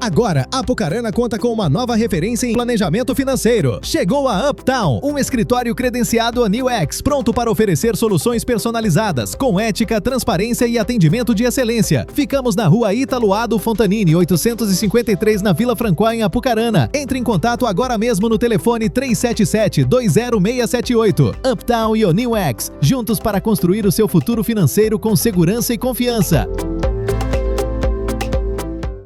Agora, Apucarana conta com uma nova referência em planejamento financeiro. Chegou a Uptown, um escritório credenciado a NewX, pronto para oferecer soluções personalizadas, com ética, transparência e atendimento de excelência. Ficamos na rua Ítalo Ado Fontanini, 853, na Vila Francois, em Apucarana. Entre em contato agora mesmo no telefone 377-20678. Uptown e o NewX, juntos para construir o seu futuro financeiro com segurança e confiança.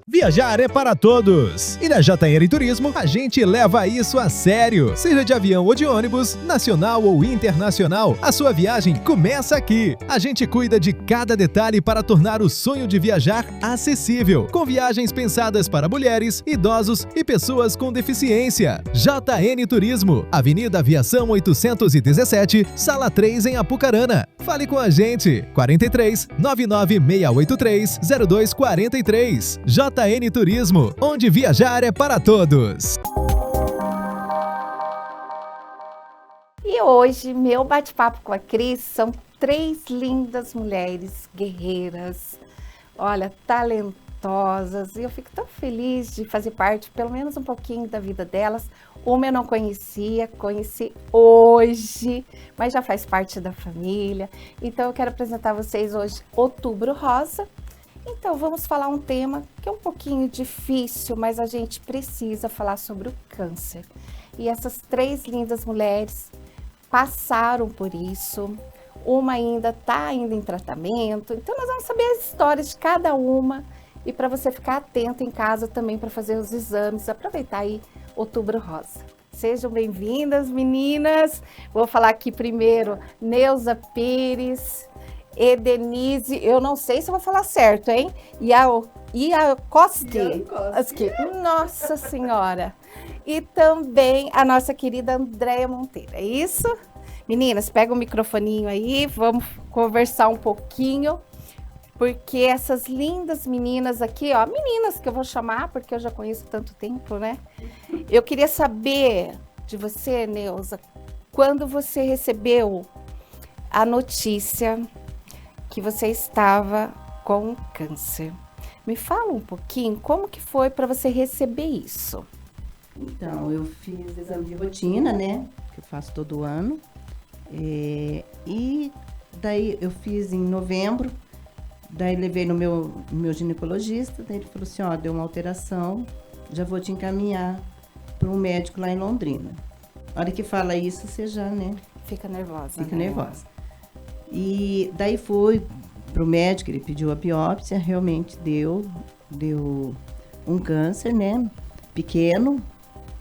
Viajar é para todos. E na JR Turismo, a gente leva isso a sério. Seja de avião ou de ônibus, nacional ou internacional, a sua viagem começa aqui. A gente cuida de cada detalhe para tornar o sonho de viajar acessível, com viagens pensadas para mulheres, idosos e pessoas com deficiência. JN Turismo, Avenida Aviação 817, Sala 3, em Apucarana. Fale com a gente, 43 99683 0243. JN Turismo, onde viajar é para todos. E hoje, meu bate-papo com a Cris são 3 lindas mulheres guerreiras, olha, talentosas, e eu fico tão feliz de fazer parte, pelo menos um pouquinho da vida delas. Uma eu não conhecia, conheci hoje, mas já faz parte da família. Então eu quero apresentar a vocês hoje Outubro Rosa. Então, vamos falar um tema que é um pouquinho difícil, mas a gente precisa falar sobre o câncer. E essas 3 lindas mulheres passaram por isso, uma ainda está em tratamento. Então, nós vamos saber as histórias de cada uma e para você ficar atento em casa também para fazer os exames, aproveitar aí Outubro Rosa. Sejam bem-vindas, meninas. Vou falar aqui primeiro, Neuza Pires, Denise, eu não sei se eu vou falar certo, hein? Iacowski. Nossa Senhora. E também a nossa querida Andréia Monteiro, é isso? Meninas, pega o microfoninho aí, vamos conversar um pouquinho, porque essas lindas meninas aqui, ó, meninas que eu vou chamar, porque eu já conheço há tanto tempo, né? Eu queria saber de você, Neuza, quando você recebeu a notícia que você estava com câncer. Me fala um pouquinho como que foi para você receber isso. Então, eu fiz exame de rotina, né? Que eu faço todo ano. E daí eu fiz em novembro. Daí levei no meu ginecologista. Daí ele falou assim, ó, deu uma alteração. Já vou te encaminhar para um médico lá em Londrina. A hora que fala isso, você já, né? Fica nervosa. Fica nervosa. E daí fui pro médico, ele pediu a biópsia, realmente deu um câncer, né? Pequeno,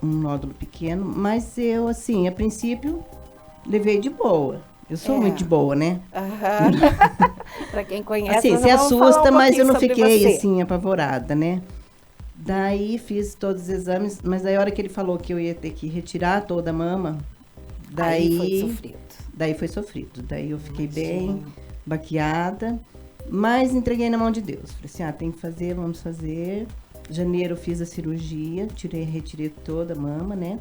um nódulo pequeno, mas eu, assim, a princípio, levei de boa. Eu sou muito de boa, né? Para quem conhece, assim, se assusta, mas eu não fiquei, assim, apavorada, né? Daí fiz todos os exames, mas daí a hora que ele falou que eu ia ter que retirar toda a mama, daí foi sofrido. Daí foi sofrido. Daí eu fiquei bem baqueada, mas entreguei na mão de Deus. Falei assim, tem que fazer, vamos fazer. Janeiro eu fiz a cirurgia, retirei toda a mama, né?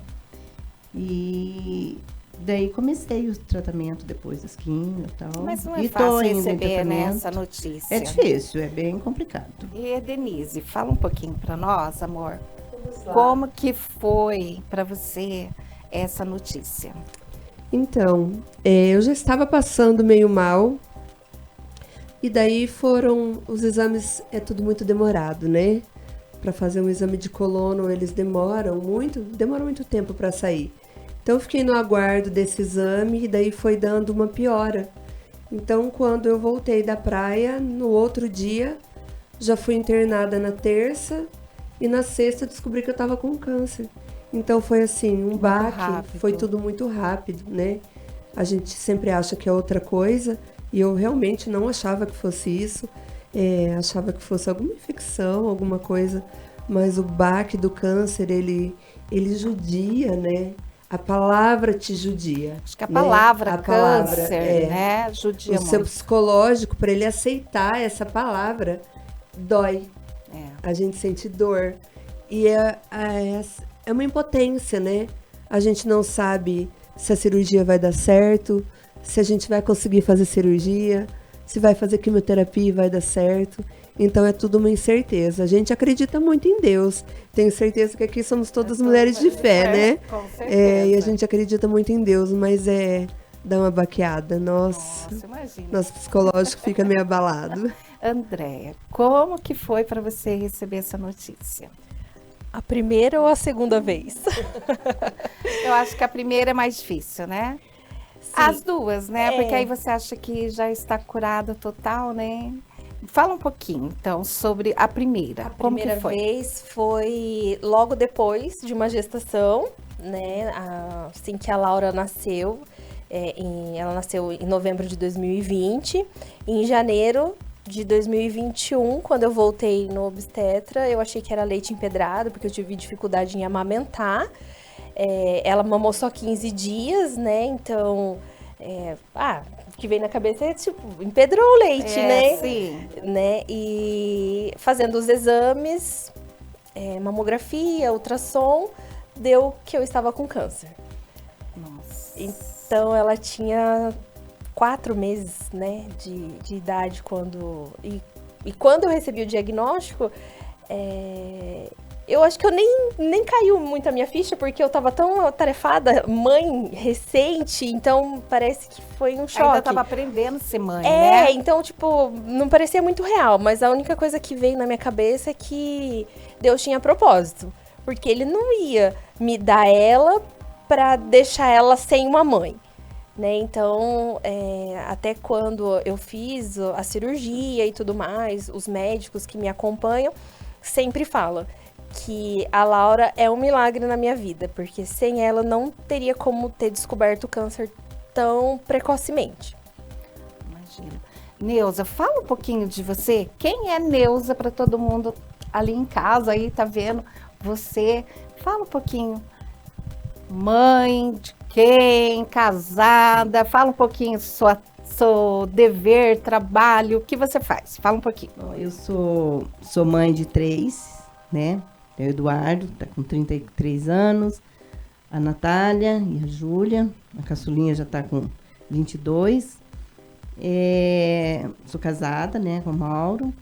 E daí comecei o tratamento depois das quimio e tal. Mas não é fácil receber, né, essa notícia. É difícil, é bem complicado. E Denise, fala um pouquinho para nós, amor. Como que foi para você essa notícia? Então, eu já estava passando meio mal, e daí foram os exames, é tudo muito demorado, né? Para fazer um exame de colono, eles demoram muito tempo para sair. Então, eu fiquei no aguardo desse exame e daí foi dando uma piora. Então, quando eu voltei da praia, no outro dia, já fui internada na terça e na sexta descobri que eu estava com câncer. Então foi assim, um baque, foi tudo muito rápido, né? A gente sempre acha que é outra coisa e eu realmente não achava que fosse isso. Achava que fosse alguma infecção, alguma coisa, mas o baque do câncer, ele judia, né? A palavra te judia. Acho que a palavra câncer, né? Judia muito. O seu psicológico, para ele aceitar essa palavra, dói. A gente sente dor. E é uma impotência, né? A gente não sabe se a cirurgia vai dar certo, se a gente vai conseguir fazer cirurgia, se vai fazer quimioterapia e vai dar certo. Então é tudo uma incerteza. A gente acredita muito em Deus. Tenho certeza que aqui somos todas mulheres de fé, né? Com certeza. E a gente acredita muito em Deus, mas dá uma baqueada. Nossa, Imagina. nosso psicológico fica meio abalado. Andréia, como que foi para você receber essa notícia? A primeira ou a segunda vez? Eu acho que a primeira é mais difícil, né? Sim. As duas, né? É. Porque aí você acha que já está curada total, né? Fala um pouquinho, então, sobre a primeira. A Como primeira que foi? vez foi logo depois de uma gestação, né? Assim que a Laura nasceu. Ela nasceu em novembro de 2020. Em janeiro de 2021, quando eu voltei no obstetra, eu achei que era leite empedrado, porque eu tive dificuldade em amamentar. Ela mamou só 15 dias, né? Então, o que vem na cabeça é tipo, empedrou o leite, né? Sim. Né? E fazendo os exames, mamografia, ultrassom, deu que eu estava com câncer. Nossa. Então, ela tinha 4 meses, né, de idade quando... E quando eu recebi o diagnóstico, eu acho que eu nem caiu muito a minha ficha, porque eu tava tão atarefada, mãe recente, então parece que foi um choque. Ainda estava aprendendo a ser mãe, né? Então, tipo, não parecia muito real, mas a única coisa que veio na minha cabeça é que Deus tinha propósito, porque Ele não ia me dar ela pra deixar ela sem uma mãe. Né? Então, até quando eu fiz a cirurgia e tudo mais, os médicos que me acompanham sempre falam que a Laura é um milagre na minha vida, porque sem ela não teria como ter descoberto o câncer tão precocemente. Imagina. Neuza, fala um pouquinho de você. Quem é Neuza para todo mundo ali em casa, aí tá vendo você? Fala um pouquinho. Mãe de quem? Casada? Fala um pouquinho seu dever, trabalho, o que você faz? Fala um pouquinho. Bom, eu sou mãe de 3, né? O Eduardo está com 33 anos, a Natália e a Júlia, a caçulinha já está com 22. Sou casada, né, com o Mauro.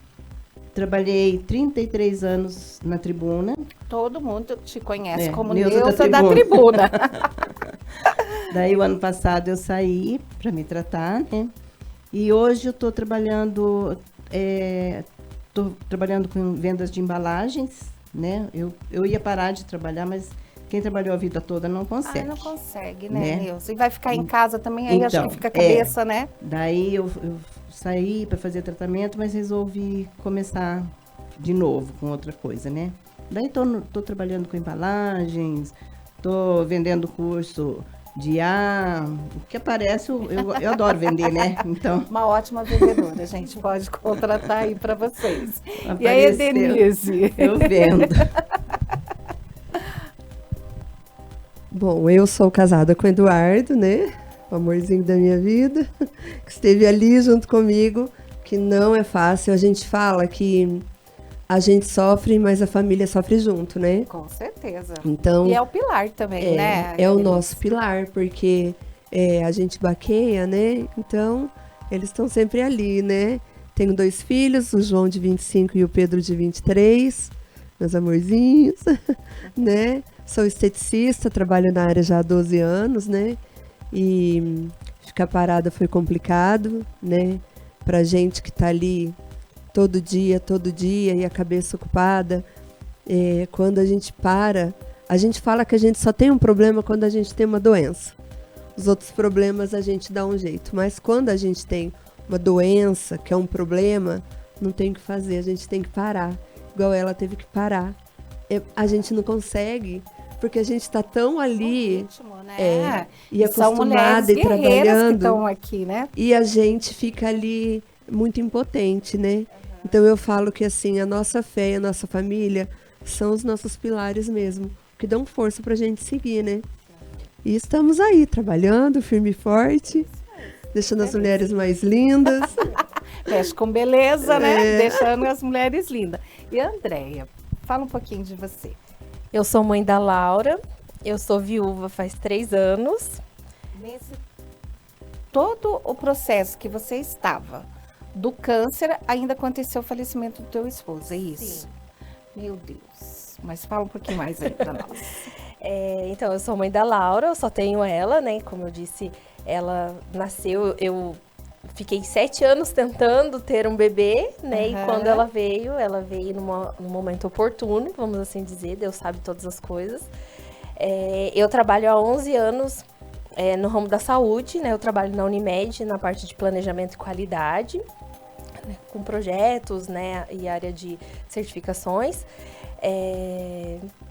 Trabalhei 33 anos na Tribuna. Todo mundo te conhece como Neuza Neuza da Tribuna. Daí, o ano passado, eu saí para me tratar, né? E hoje eu estou trabalhando com vendas de embalagens, né? Eu ia parar de trabalhar, mas quem trabalhou a vida toda não consegue. Não consegue, né, Neuza? E vai ficar em casa também, aí acho Então, que fica a cabeça, né? Daí eu saí para fazer tratamento, mas resolvi começar de novo com outra coisa, né? Daí tô trabalhando com embalagens, tô vendendo curso de o que aparece, eu adoro vender, né? Então, Uma ótima vendedora, gente. Pode contratar aí para vocês. E aí, apareceu, Denise? eu vendo. Bom, eu sou casada com o Eduardo, né? O amorzinho da minha vida, que esteve ali junto comigo, que não é fácil. A gente fala que a gente sofre, mas a família sofre junto, né? Com certeza. Então, E é o pilar também, né? é o Denise? nosso pilar, porque a gente baqueia, né? Então, eles estão sempre ali, né? Tenho 2 filhos, o João de 25 e o Pedro de 23, meus amorzinhos, né? Sou esteticista, trabalho na área já há 12 anos, né? E ficar parada foi complicado, né? Pra gente que tá ali todo dia, e a cabeça ocupada. Quando a gente para, a gente fala que a gente só tem um problema quando a gente tem uma doença. Os outros problemas a gente dá um jeito. Mas quando a gente tem uma doença, que é um problema, não tem o que fazer, a gente tem que parar. Igual ela teve que parar. A gente não consegue, porque a gente está tão ali, Ritmo, né? e são mulheres acostumada e guerreiras que trabalhando, estão aqui, né? e a gente fica ali muito impotente, né? Então eu falo que assim, a nossa fé e a nossa família são os nossos pilares mesmo, que dão força pra gente seguir, né? E estamos aí, trabalhando, firme e forte, deixando as mulheres mais lindas. Mexe com beleza, né? Deixando as mulheres lindas. E a Andréia, fala um pouquinho de você. Eu sou mãe da Laura, eu sou viúva faz 3 anos. Nesse todo o processo que você estava, do câncer, ainda aconteceu o falecimento do teu esposo, é isso? Sim. Meu Deus. Mas fala um pouquinho mais aí pra nós. Então, eu sou mãe da Laura, eu só tenho ela, né? Como eu disse, ela nasceu, eu fiquei 7 anos tentando ter um bebê, né? E quando ela veio num momento oportuno, vamos assim dizer, Deus sabe todas as coisas. Eu trabalho há 11 anos no ramo da saúde, né? Eu trabalho na Unimed, na parte de planejamento e qualidade, né? Com projetos, né? E área de certificações.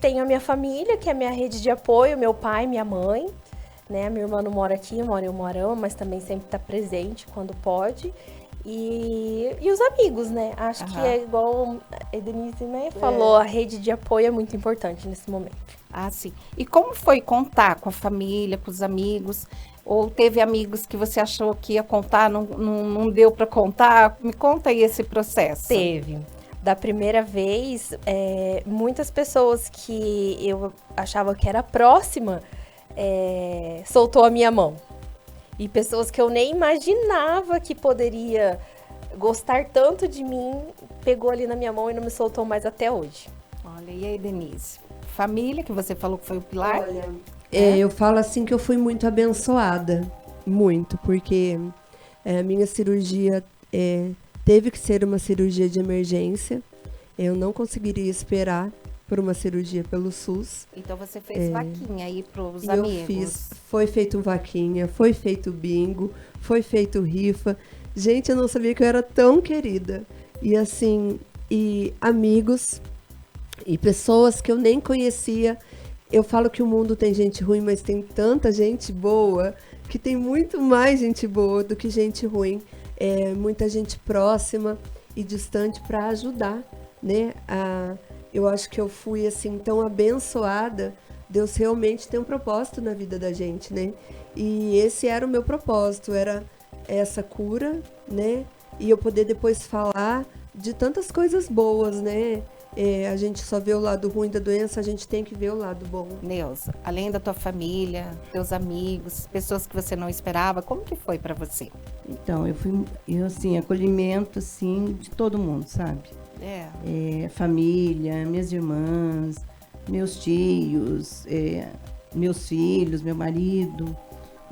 Tenho a minha família, que é a minha rede de apoio, meu pai, minha mãe, né? Minha irmã não mora aqui, mora em Umuarama, mas também sempre está presente quando pode. E os amigos, né? Acho que é igual a Denise, né, falou, a rede de apoio é muito importante nesse momento. Ah, sim. E como foi contar com a família, com os amigos? Ou teve amigos que você achou que ia contar, não deu para contar? Me conta aí esse processo. Teve. Da primeira vez, muitas pessoas que eu achava que era próxima, soltou a minha mão. E pessoas que eu nem imaginava que poderia gostar tanto de mim, pegou ali na minha mão e não me soltou mais até hoje. Olha, e aí, Denise? Família, que você falou que foi o pilar? Olha, eu falo assim que eu fui muito abençoada, muito, porque a minha cirurgia teve que ser uma cirurgia de emergência. Eu não conseguiria esperar por uma cirurgia pelo SUS. Então você fez vaquinha aí pros Eu amigos. fiz, foi feito vaquinha, foi feito bingo, foi feito rifa. Gente, eu não sabia que eu era tão querida. E assim, e amigos e pessoas que eu nem conhecia. Eu falo que o mundo tem gente ruim, mas tem tanta gente boa, que tem muito mais gente boa do que gente ruim. Muita gente próxima e distante para ajudar, né? Eu acho que eu fui assim tão abençoada. Deus realmente tem um propósito na vida da gente, né? E esse era o meu propósito, era essa cura, né? E eu poder depois falar de tantas coisas boas, né? A gente só vê o lado ruim da doença, a gente tem que ver o lado bom. Neuza, além da tua família, teus amigos, pessoas que você não esperava, como que foi para você? Então, eu assim, acolhimento, assim, de todo mundo, sabe? Família, minhas irmãs, meus tios, meus filhos, meu marido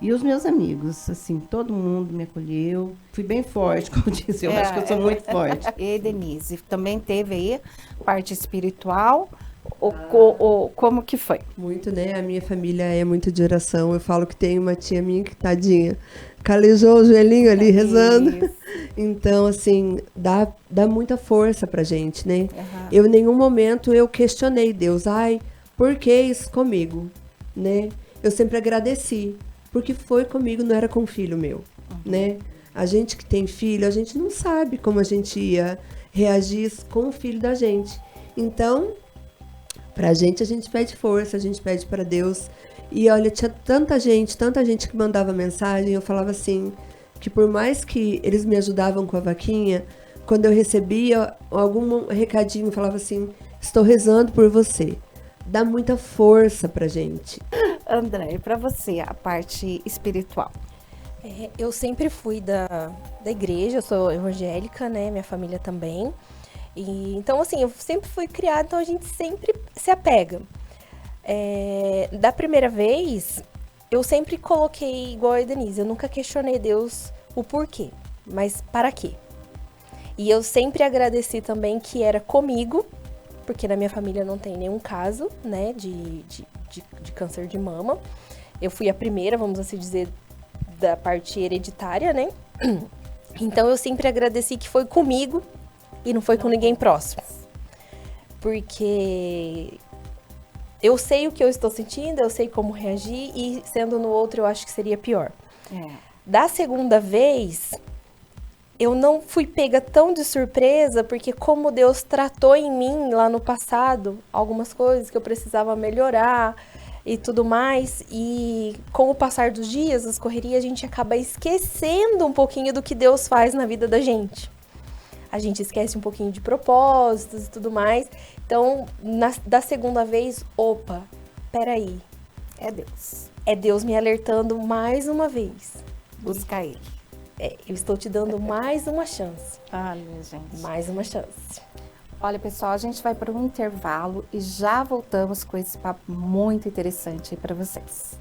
e os meus amigos, assim, todo mundo me acolheu. Fui bem forte, como disse, eu acho que eu sou muito forte. E Denise, também teve aí parte espiritual, ou como que foi? Muito, né? A minha família é muito de oração. Eu falo que tem uma tia minha que, tadinha, calejou o joelhinho ali rezando. Então, assim, dá muita força pra gente, né? Eu, em nenhum momento, eu questionei Deus. Ai, por que isso comigo? Né? Eu sempre agradeci, porque foi comigo, não era com o filho meu, né? A gente que tem filho, a gente não sabe como a gente ia reagir com o filho da gente. Então, pra gente, a gente pede força, a gente pede pra Deus. E olha, tinha tanta gente que mandava mensagem, eu falava assim, que por mais que eles me ajudavam com a vaquinha, quando eu recebia algum recadinho, eu falava assim, estou rezando por você. Dá muita força pra gente. André, para você, a parte espiritual? Eu sempre fui da igreja, eu sou evangélica, né? Minha família também. E, então, assim, eu sempre fui criada, então a gente sempre se apega. Da primeira vez, eu sempre coloquei igual a Denise, eu nunca questionei Deus o porquê, mas para quê? E eu sempre agradeci também que era comigo, porque na minha família não tem nenhum caso, né, de câncer de mama. Eu fui a primeira, vamos assim dizer, da parte hereditária, né? Então eu sempre agradeci que foi comigo e não foi com ninguém próximo. Porque eu sei o que eu estou sentindo, eu sei como reagir e sendo no outro eu acho que seria pior. Da segunda vez, eu não fui pega tão de surpresa, porque como Deus tratou em mim lá no passado, algumas coisas que eu precisava melhorar e tudo mais, e com o passar dos dias, as correrias, a gente acaba esquecendo um pouquinho do que Deus faz na vida da gente. A gente esquece um pouquinho de propósitos e tudo mais. Então, da segunda vez, opa, peraí. É Deus. É Deus me alertando mais uma vez. Busca Ele. eu estou te dando mais uma chance. Olha, gente. Mais uma chance. Olha, pessoal, a gente vai para um intervalo e já voltamos com esse papo muito interessante aí para vocês.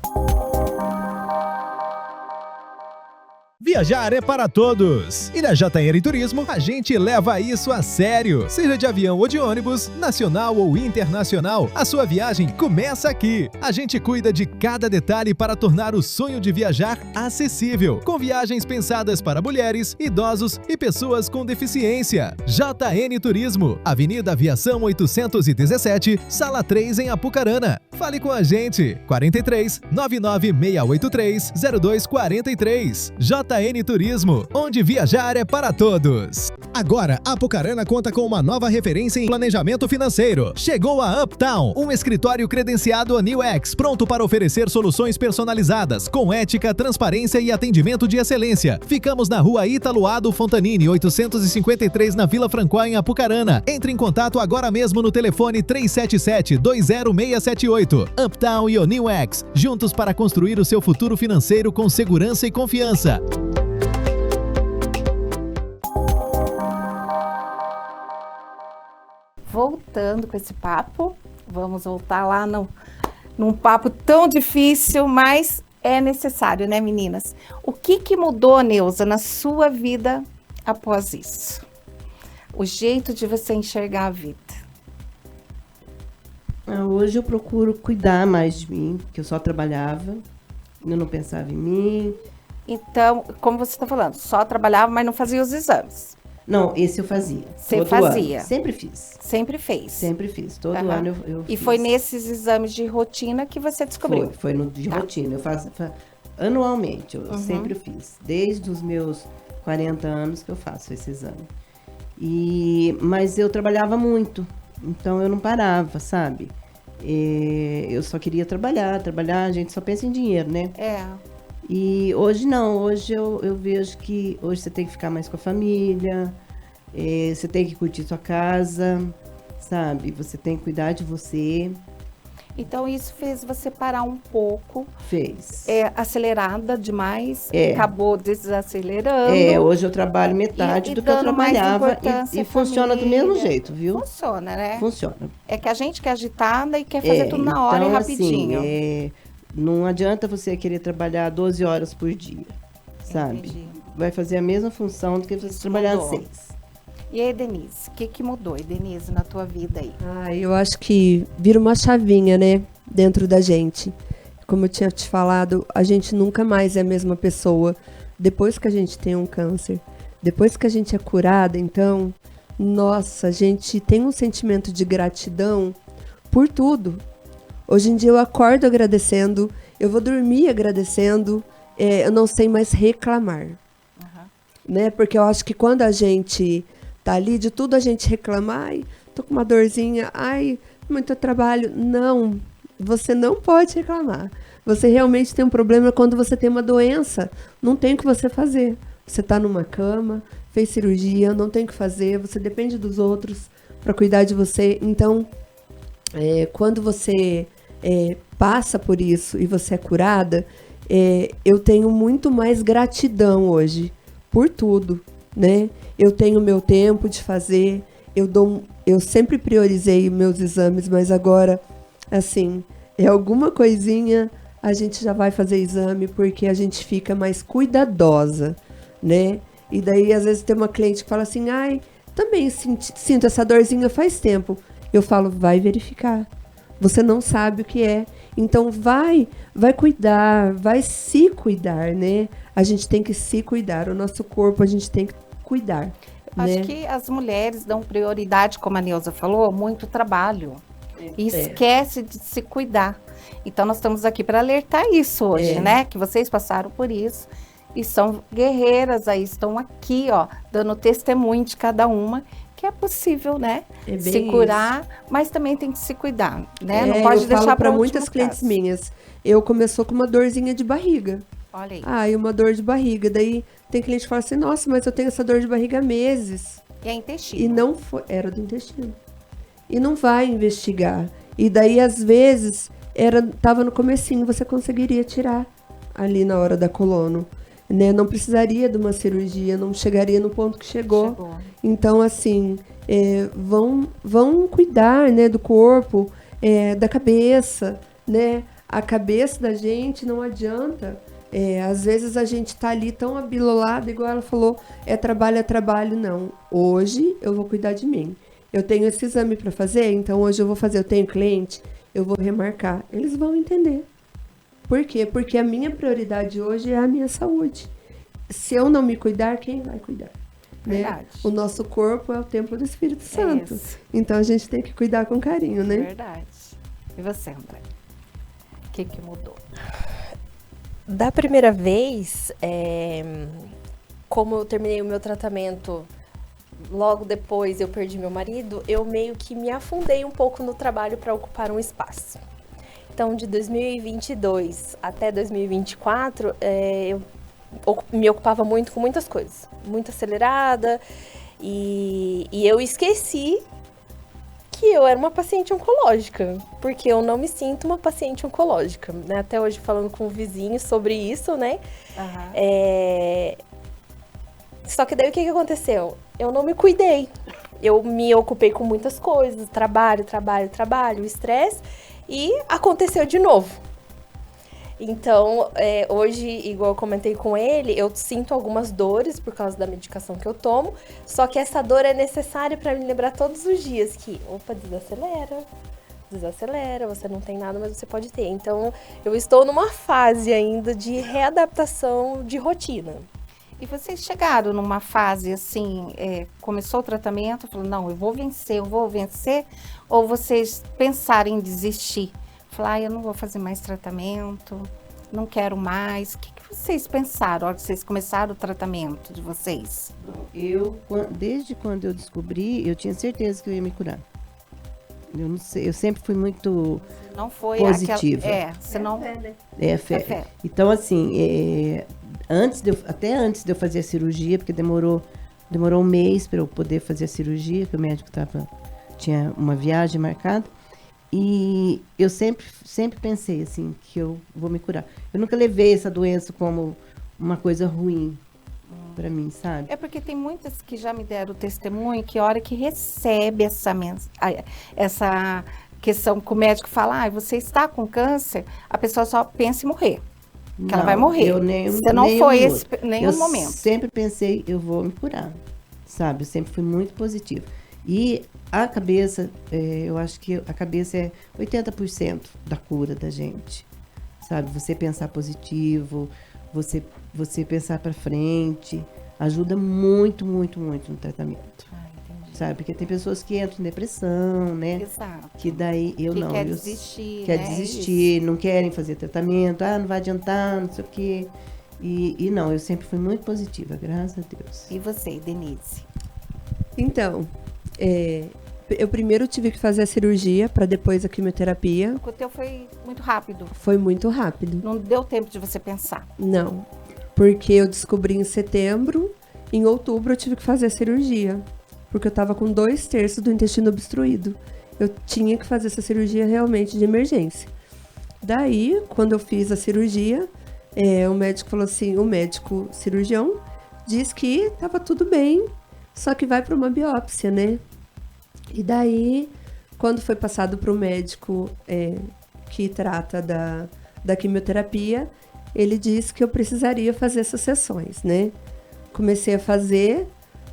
Viajar é para todos! E na JR Turismo, a gente leva isso a sério. Seja de avião ou de ônibus, nacional ou internacional, a sua viagem começa aqui. A gente cuida de cada detalhe para tornar o sonho de viajar acessível, com viagens pensadas para mulheres, idosos e pessoas com deficiência. JN Turismo, Avenida Aviação 817, Sala 3 em Apucarana. Fale com a gente, 43 99683 0243. JN Turismo, onde viajar é para todos. Agora, Apucarana conta com uma nova referência em planejamento financeiro. Chegou a Uptown, um escritório credenciado a NewX, pronto para oferecer soluções personalizadas, com ética, transparência e atendimento de excelência. Ficamos na rua Ítalo Ado Fontanini, 853, na Vila Francois, em Apucarana. Entre em contato agora mesmo no telefone 377-20678. Uptown e o NewX, juntos para construir o seu futuro financeiro com segurança e confiança. Voltando com esse papo, vamos voltar lá num papo tão difícil, mas é necessário, né, meninas? O que mudou, Neuza, na sua vida após isso? O jeito de você enxergar a vida. Hoje eu procuro cuidar mais de mim, porque eu só trabalhava, eu não pensava em mim. Então, como você está falando, só trabalhava, mas não fazia os exames. Não, esse eu fazia. Você todo fazia? Ano. Sempre fiz. Sempre fez? Sempre fiz. Todo Aham. ano eu E fiz. foi nesses exames de rotina que você descobriu? Foi no de rotina. Eu faço anualmente, eu sempre fiz. Desde os meus 40 anos que eu faço esse exame. Mas eu trabalhava muito, então eu não parava, sabe? Eu só queria trabalhar, a gente só pensa em dinheiro, né? É. E hoje não, hoje eu vejo que hoje você tem que ficar mais com a família, você tem que curtir sua casa, sabe? Você tem que cuidar de você. Então isso fez você parar um pouco, Fez. acelerada demais, É. acabou desacelerando. Hoje eu trabalho metade E do que eu dando mais trabalhava importância e à funciona do família. mesmo jeito, viu? Funciona, né? Funciona. É que a gente que é agitada e quer fazer tudo na hora então, e rapidinho. Assim, não adianta você querer trabalhar 12 horas por dia, sabe? Entendi. Vai fazer a mesma função do que você Isso trabalhar mudou. 6. E aí, Denise, o que mudou, Denise, na tua vida aí? Eu acho que vira uma chavinha, né, dentro da gente. Como eu tinha te falado, a gente nunca mais é a mesma pessoa depois que a gente tem um câncer. Depois que a gente é curada, então, nossa, a gente tem um sentimento de gratidão por tudo. Hoje em dia eu acordo agradecendo, eu vou dormir agradecendo, eu não sei mais reclamar. Né? Porque eu acho que quando a gente tá ali, de tudo a gente reclama, ai, tô com uma dorzinha, ai, muito trabalho. Não, você não pode reclamar. Você realmente tem um problema quando você tem uma doença, não tem o que você fazer. Você tá numa cama, fez cirurgia, não tem o que fazer, você depende dos outros para cuidar de você. Então, quando você passa por isso e você é curada, eu tenho muito mais gratidão hoje por tudo, né? Eu tenho meu tempo de fazer, eu sempre priorizei meus exames, mas agora, assim, alguma coisinha a gente já vai fazer exame porque a gente fica mais cuidadosa, né? E daí, às vezes, tem uma cliente que fala assim, ai, também sinto essa dorzinha faz tempo. Eu falo, vai verificar. Você não sabe o que é. Então, vai cuidar, vai se cuidar, né? A gente tem que se cuidar. O nosso corpo, a gente tem que cuidar. Acho né? que as mulheres dão prioridade, como a Neuza falou, muito trabalho. E esquece de se cuidar. Então, nós estamos aqui para alertar isso hoje, né? Que vocês passaram por isso. E são guerreiras aí, estão aqui, ó, dando testemunho de cada uma, que é possível, né? É bem Se curar, mas também tem que se cuidar, né? Não eu pode deixar falo para muitas clientes minhas. Eu começou com uma dorzinha de barriga. Olha aí. E uma dor de barriga. Daí tem cliente que fala assim, nossa, mas eu tenho essa dor de barriga há meses. E é intestino. E não foi, era do intestino. E não vai investigar. E daí, às vezes, tava no comecinho, você conseguiria tirar ali na hora da colono. né? Não precisaria de uma cirurgia, não chegaria no ponto que chegou. Então, assim, vão cuidar, né, do corpo, da cabeça, né? A cabeça da gente não adianta. Às vezes a gente tá ali tão abilolado, igual ela falou, é trabalho, não. Hoje eu vou cuidar de mim. Eu tenho esse exame para fazer, então hoje eu vou fazer. Eu tenho cliente, eu vou remarcar. Eles vão entender. Por quê? Porque a minha prioridade hoje é a minha saúde. Se eu não me cuidar, quem vai cuidar? Né? O nosso corpo é o templo do Espírito Santo. Então a gente tem que cuidar com carinho, né? Verdade. E você, André? O que mudou? Da primeira vez, como eu terminei o meu tratamento, logo depois eu perdi meu marido, eu meio que me afundei um pouco no trabalho para ocupar um espaço. Então, de 2022 até 2024, eu me ocupava muito com muitas coisas, muito acelerada, e eu esqueci que eu era uma paciente oncológica, porque eu não me sinto uma paciente oncológica, né? Até hoje falando com o vizinho sobre isso, né? Só que daí o que aconteceu? Eu não me cuidei. Eu me ocupei com muitas coisas, trabalho, estresse, e aconteceu de novo. Então, hoje, igual eu comentei com ele, eu sinto algumas dores por causa da medicação que eu tomo, só que essa dor é necessária para me lembrar todos os dias que, opa, desacelera, você não tem nada, mas você pode ter. Então, eu estou numa fase ainda de readaptação de rotina. E vocês chegaram numa fase assim, começou o tratamento, falou, não, eu vou vencer, ou vocês pensaram em desistir? Falar, eu não vou fazer mais tratamento, não quero mais. O que vocês pensaram na hora que vocês começaram o tratamento de vocês? Desde quando eu descobri, eu tinha certeza que eu ia me curar. Eu não sei, eu sempre fui muito positiva. Você não... Fé. Então, assim, até antes de eu fazer a cirurgia, porque demorou um mês para eu poder fazer a cirurgia, que o médico tinha uma viagem marcada. E eu sempre pensei assim, que eu vou me curar. Eu nunca levei essa doença como uma coisa ruim para mim, sabe? É porque tem muitas que já me deram testemunho que a hora que recebe essa questão que o médico fala, você está com câncer, a pessoa só pensa em morrer. Que ela vai morrer. Você não foi nenhum momento. Eu sempre pensei, eu vou me curar, sabe? Eu sempre fui muito positiva. E a cabeça, eu acho que a cabeça é 80% da cura da gente, sabe? Você pensar positivo, você pensar para frente, ajuda muito, muito, muito no tratamento. Sabe? Porque tem pessoas que entram em depressão, né? Exato. Que daí quer desistir, quer desistir, não querem fazer tratamento, não vai adiantar, não sei o quê. E não, eu sempre fui muito positiva, graças a Deus. E você, Denise? Então, eu primeiro tive que fazer a cirurgia para depois a quimioterapia. O teu foi muito rápido? Foi muito rápido. Não deu tempo de você pensar? Não, porque eu descobri em setembro, em outubro eu tive que fazer a cirurgia, porque eu estava com 2/3 do intestino obstruído. Eu tinha que fazer essa cirurgia realmente de emergência. Daí, quando eu fiz a cirurgia, o médico falou assim, o médico cirurgião disse que estava tudo bem, só que vai para uma biópsia, né? E daí, quando foi passado para o médico que trata da quimioterapia, ele disse que eu precisaria fazer essas sessões, né? Comecei a fazer,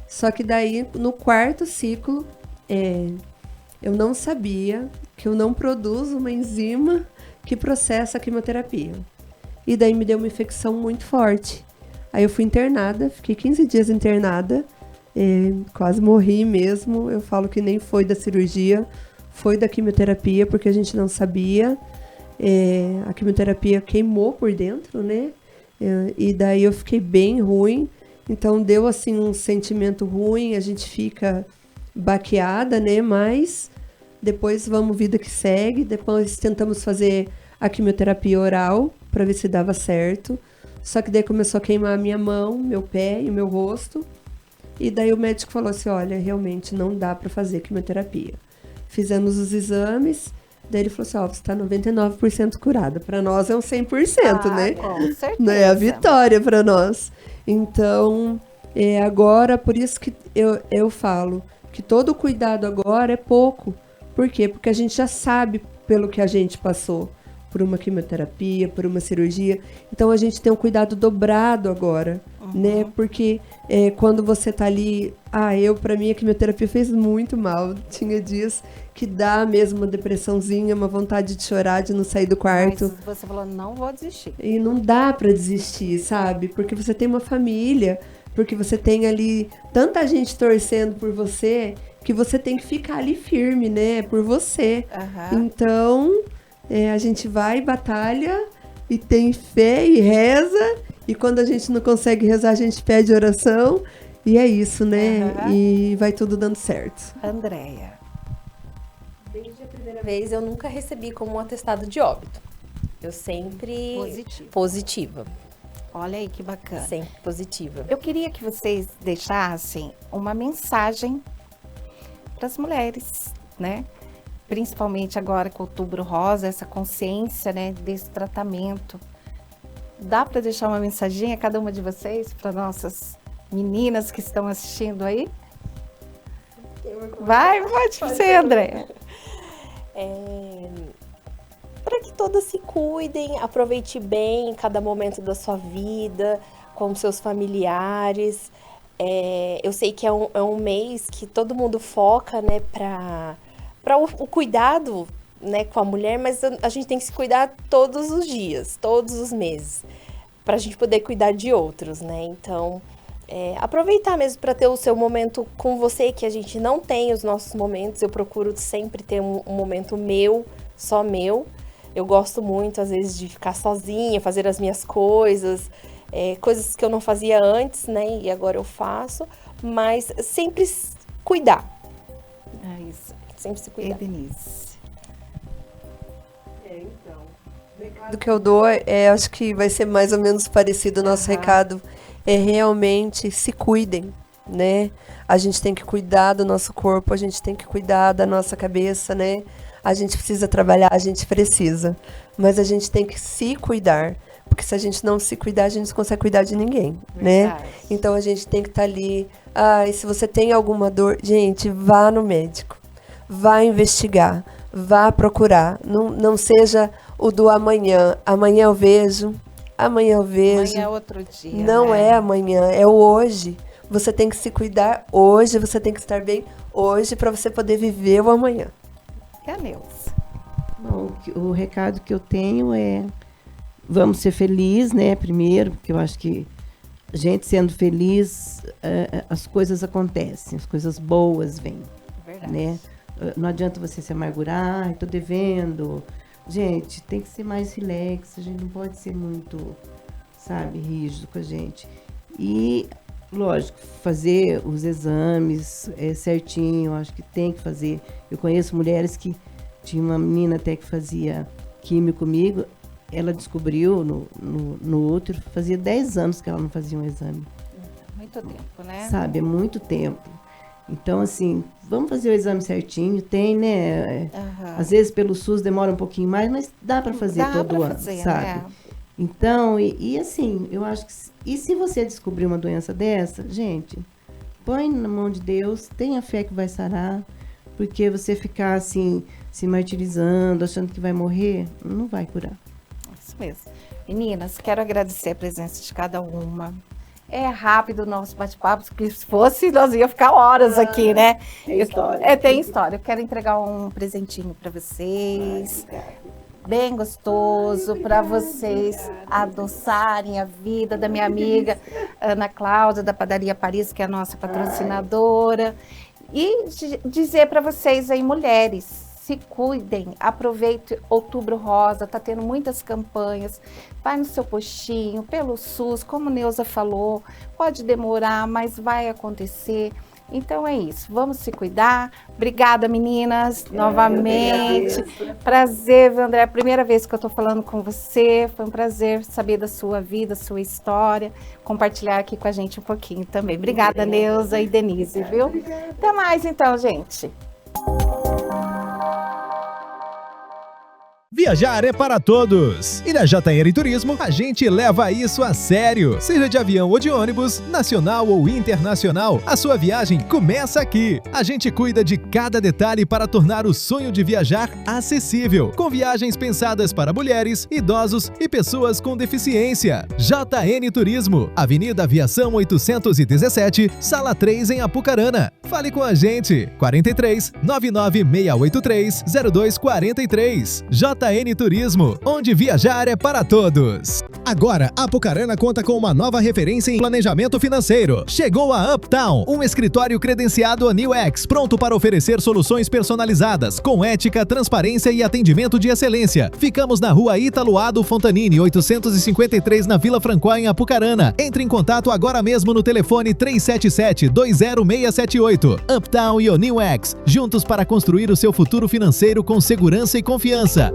só que daí, no 4º ciclo, eu não sabia que eu não produzo uma enzima que processa a quimioterapia. E daí me deu uma infecção muito forte. Aí eu fui internada, fiquei 15 dias internada, quase morri mesmo. Eu falo que nem foi da cirurgia, foi da quimioterapia, porque a gente não sabia. A quimioterapia queimou por dentro, né? E daí eu fiquei bem ruim. Então deu assim um sentimento ruim, a gente fica baqueada, né? Mas depois vamos vida que segue. Depois tentamos fazer a quimioterapia oral para ver se dava certo. Só que daí começou a queimar a minha mão, meu pé e o meu rosto. E daí o médico falou assim, olha, realmente não dá para fazer quimioterapia. Fizemos os exames, Daí ele falou assim, ó, você tá 99% curada. Pra nós é um 100%, né? Com certeza. Né? É a vitória pra nós. Então, agora, por isso que eu falo que todo cuidado agora é pouco. Por quê? Porque a gente já sabe pelo que a gente passou. Por uma quimioterapia, por uma cirurgia. Então, a gente tem um cuidado dobrado agora, né? Porque quando você tá ali... pra mim, a quimioterapia fez muito mal. Tinha dias que dá mesmo uma depressãozinha, uma vontade de chorar, de não sair do quarto. Mas você falou, não vou desistir. E não dá pra desistir, sabe? Porque você tem uma família, porque você tem ali tanta gente torcendo por você, que você tem que ficar ali firme, né? Por você. Então, a gente vai, batalha, e tem fé e reza, e quando a gente não consegue rezar, a gente pede oração, e é isso, né? E vai tudo dando certo. Andréia. Desde a primeira vez, eu nunca recebi como um atestado de óbito. Eu sempre... Positiva. Olha aí que bacana. Sempre positiva. Eu queria que vocês deixassem uma mensagem para as mulheres, né? Principalmente agora com o Outubro Rosa, essa consciência, né, desse tratamento. Dá para deixar uma mensaginha a cada uma de vocês, para nossas meninas que estão assistindo aí? Pode ser, Andréia. Para que todas se cuidem, aproveite bem cada momento da sua vida, com seus familiares. Eu sei que é um mês que todo mundo foca, né, para o cuidado, né, com a mulher, mas a gente tem que se cuidar todos os dias, todos os meses, para a gente poder cuidar de outros, né? Então, aproveitar mesmo para ter o seu momento com você, que a gente não tem os nossos momentos. Eu procuro sempre ter um momento meu, só meu. Eu gosto muito, às vezes, de ficar sozinha, fazer as minhas coisas, coisas que eu não fazia antes, né? E agora eu faço, mas sempre cuidar. É isso. Sempre se cuidar. Denise. Então, o recado que eu dou acho que vai ser mais ou menos parecido. O nosso recado é realmente se cuidem, né? A gente tem que cuidar do nosso corpo, a gente tem que cuidar da nossa cabeça, né? A gente precisa trabalhar, a gente precisa, mas a gente tem que se cuidar, porque se a gente não se cuidar, a gente não consegue cuidar de ninguém, né? Então a gente tem que estar ali. E se você tem alguma dor, gente, vá no médico. Vá investigar, vá procurar. Não seja o do amanhã. Amanhã eu vejo. Amanhã é outro dia. Não é amanhã, é o hoje. Você tem que se cuidar hoje, você tem que estar bem hoje para você poder viver o amanhã. E a Neuza? Bom, o recado que eu tenho é: vamos ser felizes, né? Primeiro, porque eu acho que a gente sendo feliz, as coisas acontecem, as coisas boas vêm. Verdade. Né? Não adianta você se amargurar, estou devendo. Gente, tem que ser mais relax, a gente não pode ser muito, sabe, rígido com a gente. E, lógico, fazer os exames certinho, acho que tem que fazer. Eu conheço mulheres que... Tinha uma menina até que fazia químio comigo, ela descobriu no útero, fazia 10 anos que ela não fazia um exame. Muito tempo, né? Sabe, é muito tempo. Então, assim, vamos fazer o exame certinho, tem, né? Às vezes pelo SUS demora um pouquinho mais, mas dá para fazer todo ano, sabe? Né? Então, e assim, eu acho que... E se você descobrir uma doença dessa, gente, põe na mão de Deus, tenha fé que vai sarar, porque você ficar assim, se martirizando, achando que vai morrer, não vai curar. Isso mesmo. Meninas, quero agradecer a presença de cada uma. É rápido o nosso bate-papo, porque se fosse, nós ia ficar horas aqui, né? Tem história. Tem história. Eu quero entregar um presentinho para vocês. Bem gostoso, para vocês adoçarem a vida da minha amiga Ana Cláudia, da Padaria Paris, que é a nossa patrocinadora. E dizer para vocês aí, mulheres, se cuidem, aproveite Outubro Rosa, tá tendo muitas campanhas, vai no seu postinho, pelo SUS, como Neuza falou, pode demorar, mas vai acontecer. Então é isso, vamos se cuidar. Obrigada, meninas, novamente. Prazer, viu, André? É a primeira vez que eu tô falando com você, foi um prazer saber da sua vida, sua história, compartilhar aqui com a gente um pouquinho também. Obrigada, Neuza e Denise, viu? Até mais então, gente. Viajar é para todos. E na JR Turismo, a gente leva isso a sério. Seja de avião ou de ônibus, nacional ou internacional, a sua viagem começa aqui. A gente cuida de cada detalhe para tornar o sonho de viajar acessível, com viagens pensadas para mulheres, idosos e pessoas com deficiência. JN Turismo, Avenida Aviação 817, Sala 3 em Apucarana. Fale com a gente. 43 99683 0243. JN Turismo, onde viajar é para todos. Agora, Apucarana conta com uma nova referência em planejamento financeiro. Chegou a Uptown, um escritório credenciado ANIL-X, pronto para oferecer soluções personalizadas, com ética, transparência e atendimento de excelência. Ficamos na rua Italoado Fontanini, 853, na Vila Francois, em Apucarana. Entre em contato agora mesmo no telefone 377-20678. Uptown e ANIL-X, juntos para construir o seu futuro financeiro com segurança e confiança.